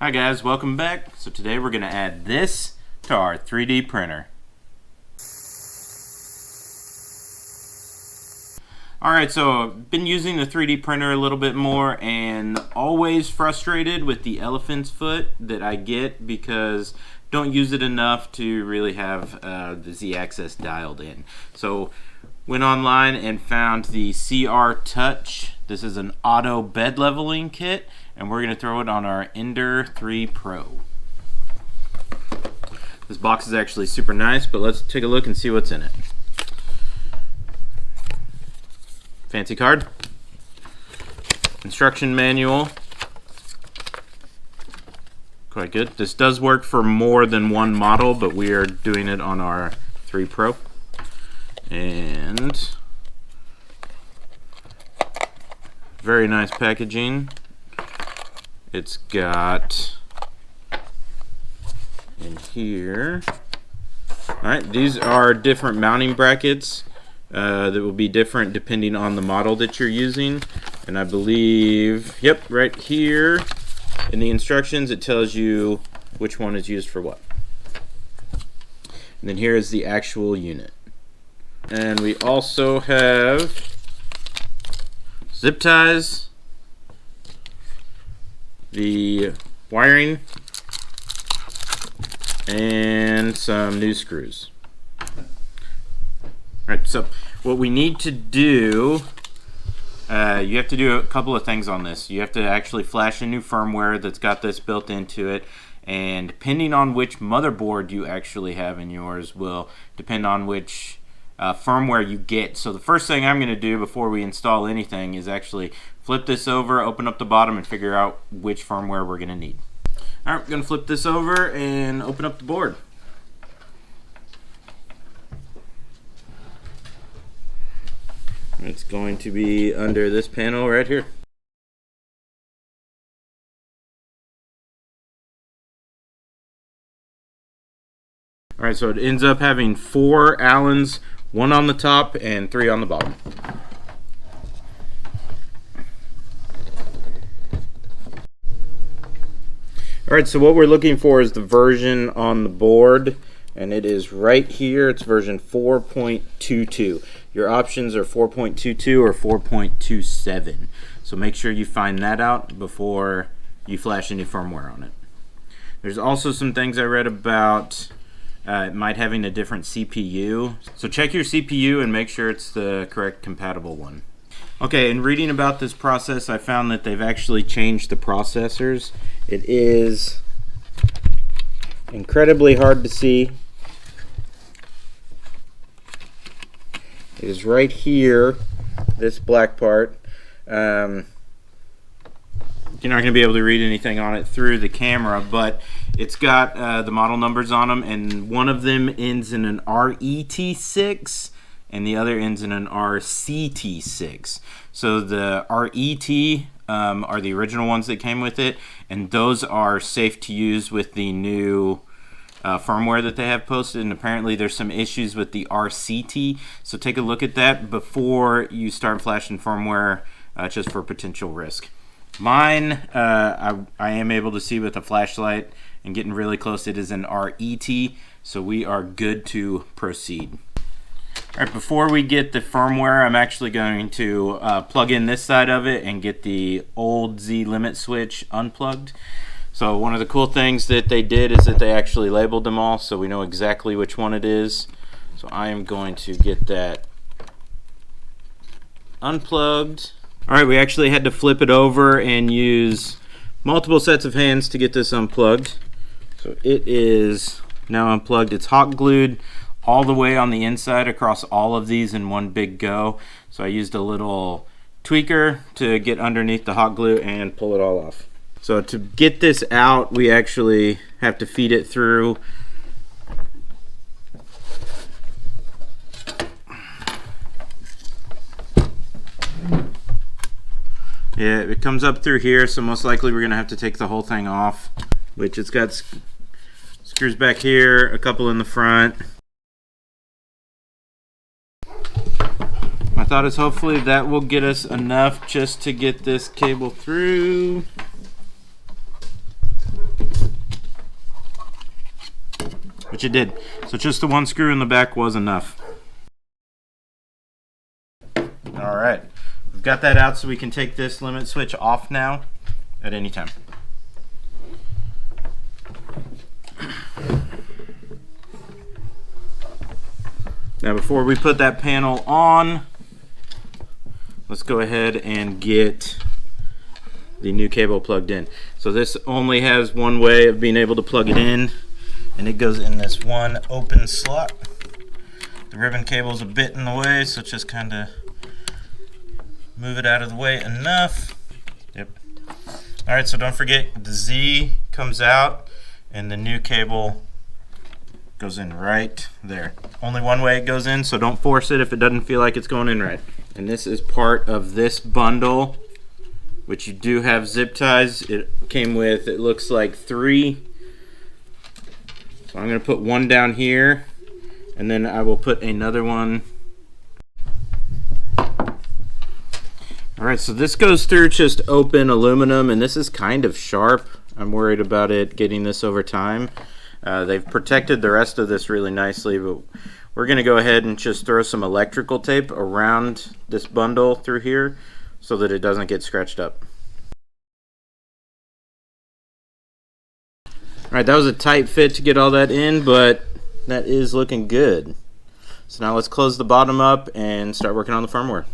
Hi guys, welcome back. So today we're going to add this to our 3D printer. Alright, so I've been using the 3D printer a little bit more and always frustrated with the elephant's foot that I get because don't use it enough to really have the Z-axis dialed in. So went online and found the Cura Touch. This is an auto bed leveling kit, and we're going to throw it on our Ender 3 Pro. This box is actually super nice, but let's take a look and see what's in it. Fancy card, instruction manual, quite good. This does work for more than one model, but we are doing it on our 3 Pro. And very nice packaging. It's got in here. Alright, these are different mounting brackets that will be different depending on the model that you're using. And I believe, yep, right here in the instructions it tells you which one is used for what. And then here is the actual unit. And we also have zip ties, the wiring, and some new screws. Alright, so what we need to do, you have to do a couple of things on this. You have to actually flash a new firmware that's got this built into it, and depending on which motherboard you actually have in yours will depend on which firmware you get. So the first thing I'm going to do before we install anything is actually flip this over, open up the bottom, and figure out which firmware we're going to need. Alright, we're going to flip this over and open up the board. It's going to be under this panel right here. Alright, so it ends up having 4 Allens, 1 on the top and 3 on the bottom. Alright, so what we're looking for is the version on the board, and it is right here. It's version 4.22. Your options are 4.22 or 4.27. So make sure you find that out before you flash any firmware on it. There's also some things I read about it might having a different CPU. So check your CPU and make sure it's the correct compatible one. Okay, in reading about this process, I found that they've actually changed the processors. It is incredibly hard to see. It is right here, this black part. You're not going to be able to read anything on it through the camera, but it's got the model numbers on them, and one of them ends in an RET6 and the other ends in an RCT6. So the RET are the original ones that came with it, and those are safe to use with the new firmware that they have posted, and apparently there's some issues with the RCT, so take a look at that before you start flashing firmware just for potential risk. Mine, I am able to see with a flashlight and getting really close. It is an RET, so we are good to proceed. Alright, before we get the firmware, I'm actually going to plug in this side of it and get the old Z limit switch unplugged. So one of the cool things that they did is that they actually labeled them all so we know exactly which one it is. So I am going to get that unplugged. Alright, we actually had to flip it over and use multiple sets of hands to get this unplugged. So it is now unplugged. It's hot glued all the way on the inside across all of these in one big go. So I used a little tweaker to get underneath the hot glue and pull it all off. So to get this out, we actually have to feed it through. Yeah, it comes up through here, so most likely we're going to have to take the whole thing off, which it's got screws back here, a couple in the front. My thought is hopefully that will get us enough just to get this cable through. which it did. So just the one screw in the back was enough. All right, we've got that out, so we can take this limit switch off now at any time. Now before we put that panel on, let's go ahead and get the new cable plugged in. So this only has one way of being able to plug it in, and it goes in this one open slot. The ribbon cable is a bit in the way, so just kind of move it out of the way enough. Yep. All right, so don't forget the Z comes out and the new cable goes in right there. Only one way it goes in, so don't force it if it doesn't feel like it's going in right. And this is part of this bundle, which you do have zip ties. It came with, it looks like 3. So I'm going to put one down here, and then I will put another one. Alright, so this goes through just open aluminum, and this is kind of sharp. I'm worried about it getting this over time. They've protected the rest of this really nicely, but we're going to go ahead and just throw some electrical tape around this bundle through here so that it doesn't get scratched up. Alright, that was a tight fit to get all that in, but that is looking good. So now let's close the bottom up and start working on the firmware.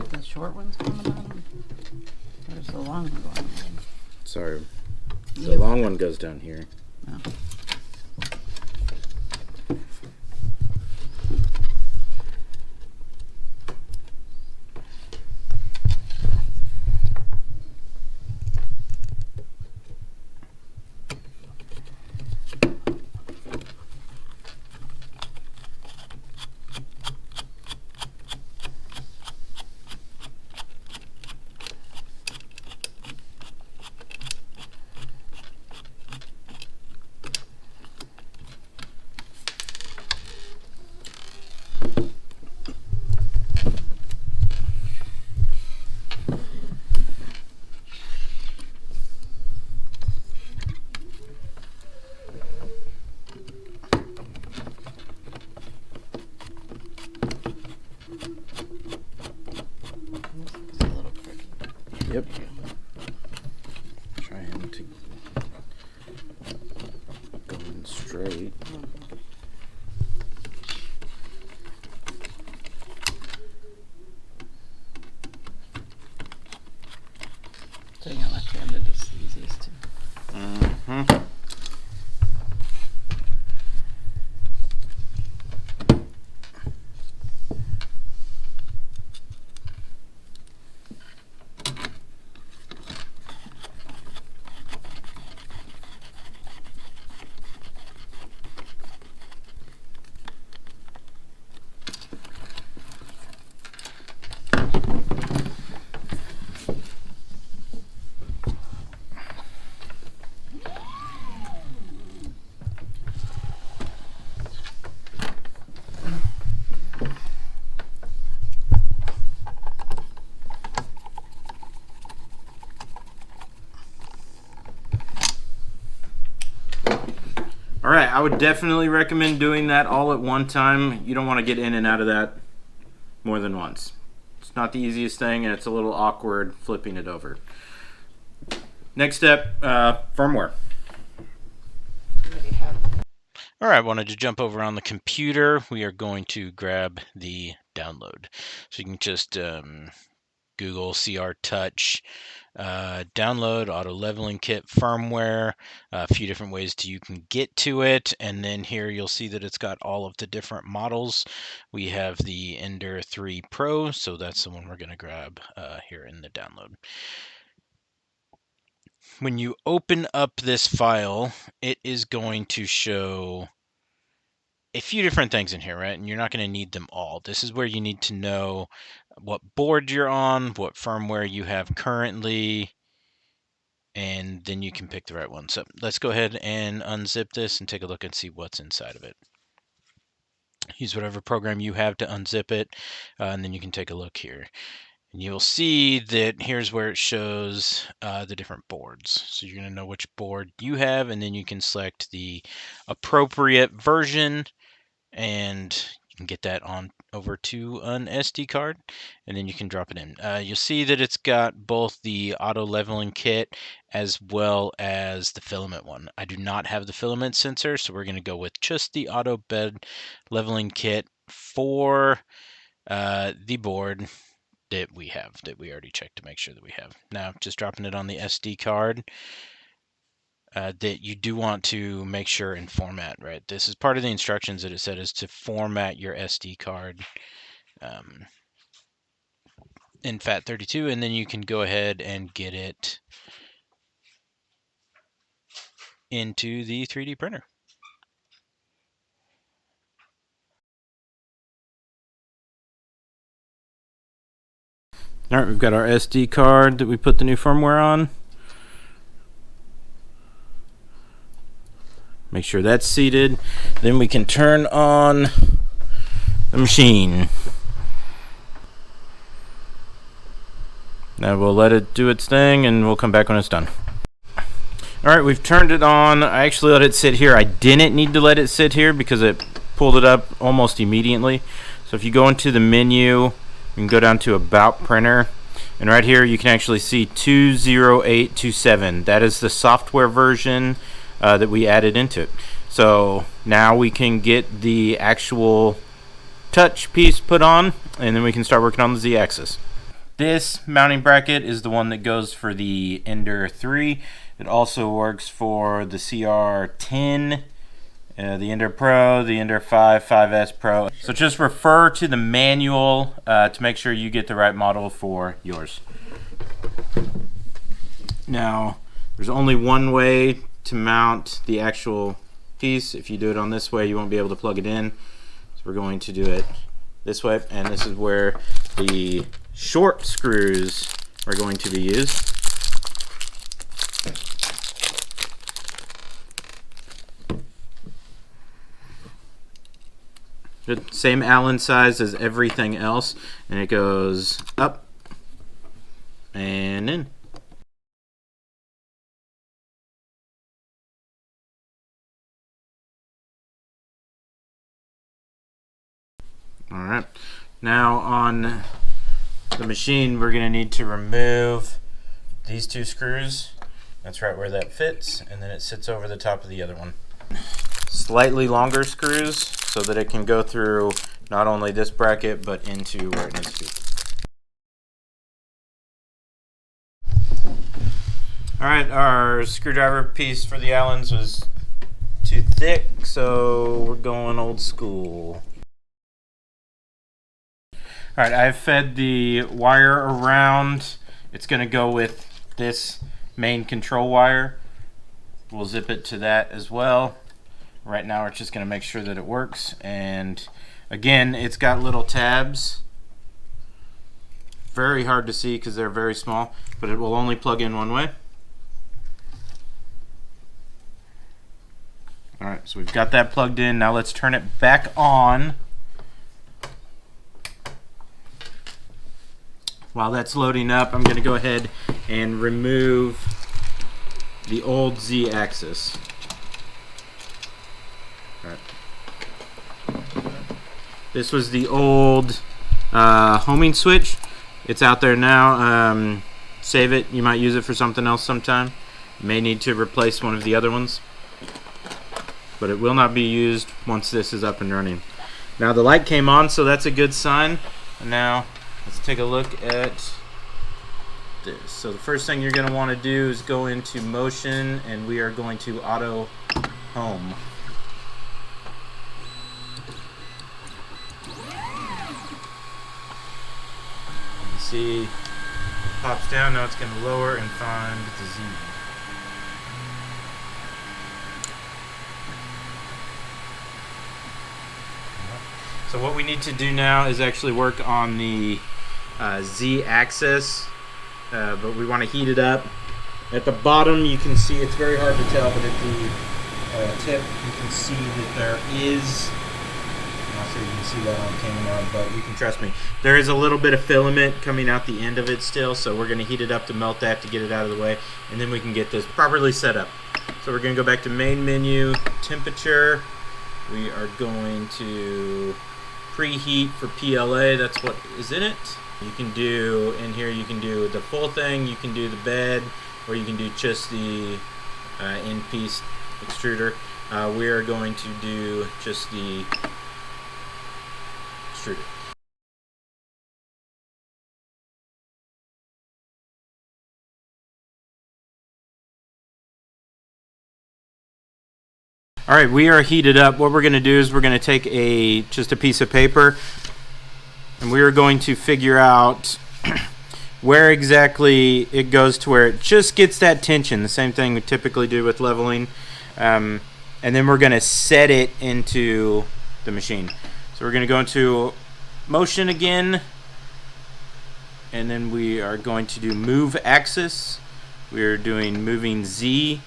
The short one's on the bottom? Or is the long one going on the bottom? Sorry. The long one goes down here. Oh. It's a little crooked. Yep. Trying to go in straight. Doing it left-handed is the easiest too. Mm-hmm. All right, I would definitely recommend doing that all at one time. You don't want to get in and out of that more than once. It's not the easiest thing, and it's a little awkward flipping it over. Next step, firmware. All right, I wanted to jump over on the computer. We are going to grab the download. So you can just Google CR Touch, download auto leveling kit firmware, a few different ways you can get to it, and then here you'll see that it's got all of the different models. We have the Ender 3 Pro, so that's the one we're going to grab here in the download. When you open up this file, it is going to show a few different things in here, right? And you're not going to need them all. This is where you need to know what board you're on, what firmware you have currently, and then you can pick the right one. So let's go ahead and unzip this and take a look and see what's inside of it. Use whatever program you have to unzip it, and then you can take a look here. And you'll see that here's where it shows the different boards. So you're going to know which board you have, and then you can select the appropriate version, and you can get that on over to an SD card, and then you can drop it in. You'll see that it's got both the auto leveling kit as well as the filament one. I do not have the filament sensor, so we're going to go with just the auto bed leveling kit for the board that we already checked to make sure that we have. Now, just dropping it on the SD card, that you do want to make sure and format, right? This is part of the instructions that it said is to format your SD card in FAT32, and then you can go ahead and get it into the 3D printer. All right, we've got our SD card that we put the new firmware on. Make sure that's seated. Then we can turn on the machine. Now we'll let it do its thing and we'll come back when it's done. Alright, we've turned it on. I actually let it sit here. I didn't need to let it sit here because it pulled it up almost immediately. So if you go into the menu, you can go down to About Printer. And right here you can actually see 20827. That is the software version that we added into it. So now we can get the actual touch piece put on, and then we can start working on the Z-axis. This mounting bracket is the one that goes for the Ender 3. It also works for the CR10, the Ender Pro, the Ender 5, 5S Pro. So just refer to the manual to make sure you get the right model for yours. Now, there's only one way to mount the actual piece. If you do it on this way, you won't be able to plug it in. So we're going to do it this way, and this is where the short screws are going to be used. Same Allen size as everything else, and it goes up and in. Alright, now on the machine we're going to need to remove these two screws. That's right where that fits, and then it sits over the top of the other one. Slightly longer screws so that it can go through not only this bracket but into where it needs to be. Alright, our screwdriver piece for the Allens was too thick, so we're going old school. Alright, I've fed the wire around. It's going to go with this main control wire. We'll zip it to that as well. Right now we're just going to make sure that it works. And again, it's got little tabs. Very hard to see because they're very small, but it will only plug in one way. Alright, so we've got that plugged in. Now let's turn it back on. While that's loading up, I'm going to go ahead and remove the old Z-axis. Right. This was the old homing switch. It's out there now. Save it. You might use it for something else sometime. You may need to replace one of the other ones, but it will not be used once this is up and running. Now the light came on, so that's a good sign. And now let's take a look at this. So the first thing you're going to want to do is go into motion, and we are going to auto home. You see, it pops down. Now it's going to lower and find the Z. So what we need to do now is actually work on the Z-axis, but we want to heat it up At the bottom, you can see, it's very hard to tell, but at the tip, you can see that there is, I'm not sure you can see that on camera, but you can trust me, there is a little bit of filament coming out the end of it still, so we're going to heat it up to melt that to get it out of the way, and then we can get this properly set up. So we're going to go back to main menu, temperature. We are going to preheat for PLA, that's what is in it. You can do, in here you can do the full thing, you can do the bed, or you can do just the end piece extruder. We are going to do just the extruder. Alright, we are heated up. What we're going to do is we're going to take just a piece of paper, and we are going to figure out where exactly it goes to where it just gets that tension. The same thing we typically do with leveling. And then we're going to set it into the machine. So we're going to go into motion again, and then we are going to do move axis. We are doing moving Z.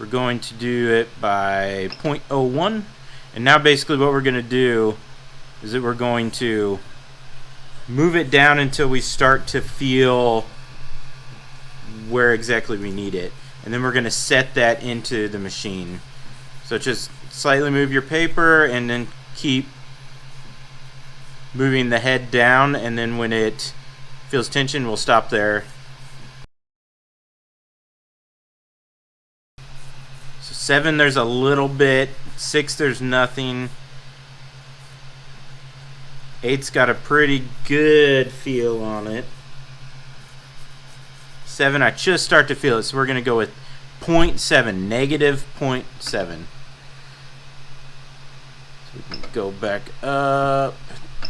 We're going to do it by 0.01. And now basically what we're going to do is that we're going to move it down until we start to feel where exactly we need it. And then we're going to set that into the machine. So just slightly move your paper and then keep moving the head down, and then when it feels tension, we'll stop there. So 7, there's a little bit. 6, there's nothing. 8's got a pretty good feel on it. 7, I just start to feel it, so we're going to go with 0.7, negative 0.7. So we can go back up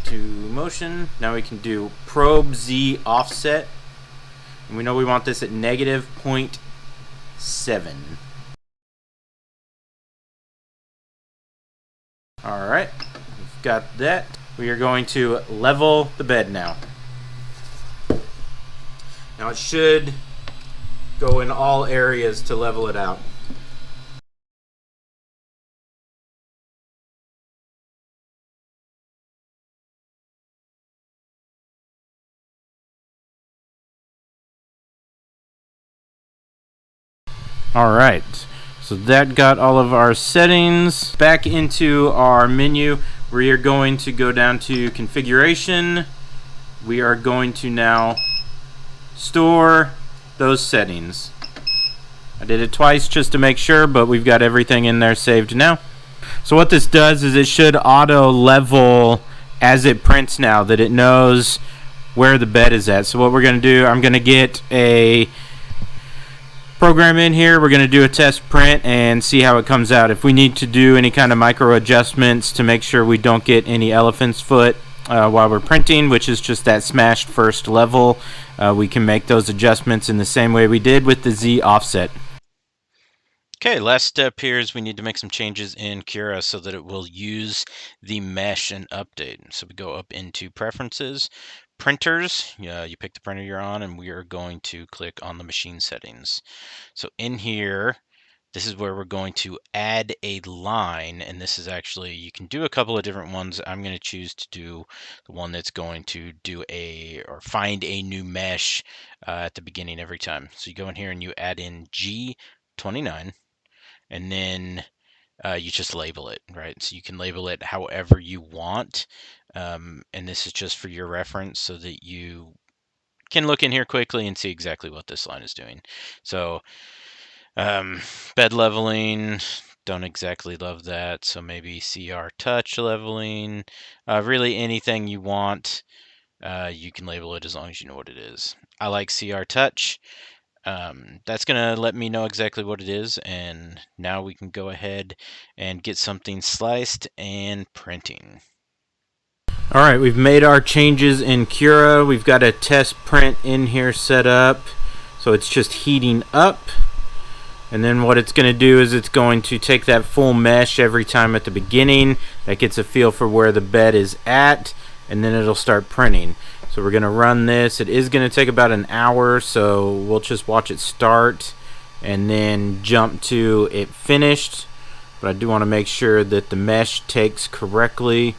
to motion. Now we can do probe Z offset. And we know we want this at negative 0.7. Alright, we've got that. We are going to level the bed now. Now it should go in all areas to level it out. Alright, so that got all of our settings. Back into our menu, we are going to go down to configuration. We are going to now store those settings. I did it twice just to make sure, but we've got everything in there saved now. So what this does is it should auto level as it prints now, that it knows where the bed is at. So what we're going to do, I'm going to get a program in here. We're going to do a test print and see how it comes out. If we need to do any kind of micro adjustments to make sure we don't get any elephant's foot while we're printing, which is just that smashed first level, we can make those adjustments in the same way we did with the Z offset. Okay, last step here is we need to make some changes in Cura so that it will use the mesh and update. So we go up into preferences, printers, you pick the printer you're on, and we are going to click on the machine settings. So in here, this is where we're going to add a line, and this is actually, you can do a couple of different ones. I'm going to choose to do the one that's going to do or find a new mesh at the beginning every time. So you go in here and you add in G29, and then you just label it, right? So you can label it however you want, and this is just for your reference so that you can look in here quickly and see exactly what this line is doing. So bed leveling, don't exactly love that, so maybe CR touch leveling. Really anything you want, you can label it as long as you know what it is. I like CR touch. That's gonna let me know exactly what it is, and now we can go ahead and get something sliced and printing. Alright, we've made our changes in Cura. We've got a test print in here set up, so it's just heating up. And then what it's going to do is it's going to take that full mesh every time at the beginning. That gets a feel for where the bed is at, and then it'll start printing. So we're going to run this. It is going to take about an hour, so we'll just watch it start and then jump to it finished. But I do want to make sure that the mesh takes correctly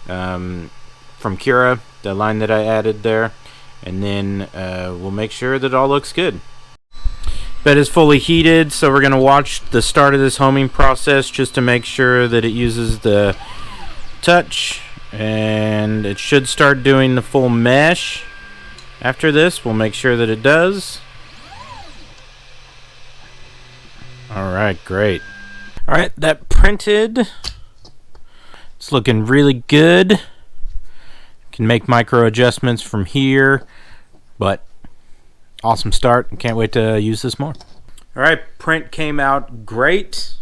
from Cura, the line that I added there. And then we'll make sure that it all looks good. Bed is fully heated, so we're going to watch the start of this homing process just to make sure that it uses the touch. And it should start doing the full mesh. After this, we'll make sure that it does. Alright, great. Alright, that printed. It's looking really good. Can make micro adjustments from here, but awesome start. Can't wait to use this more. Alright, print came out great.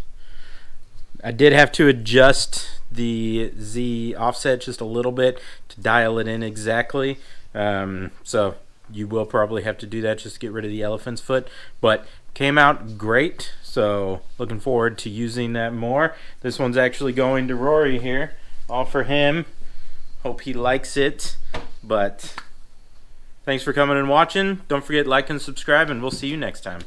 I did have to adjust the Z offset just a little bit to dial it in exactly. So you will probably have to do that just to get rid of the elephant's foot, but came out great. So looking forward to using that more. This one's actually going to Rory here, all for him. Hope he likes it. But thanks for coming and watching. Don't forget to like and subscribe, and we'll see you next time.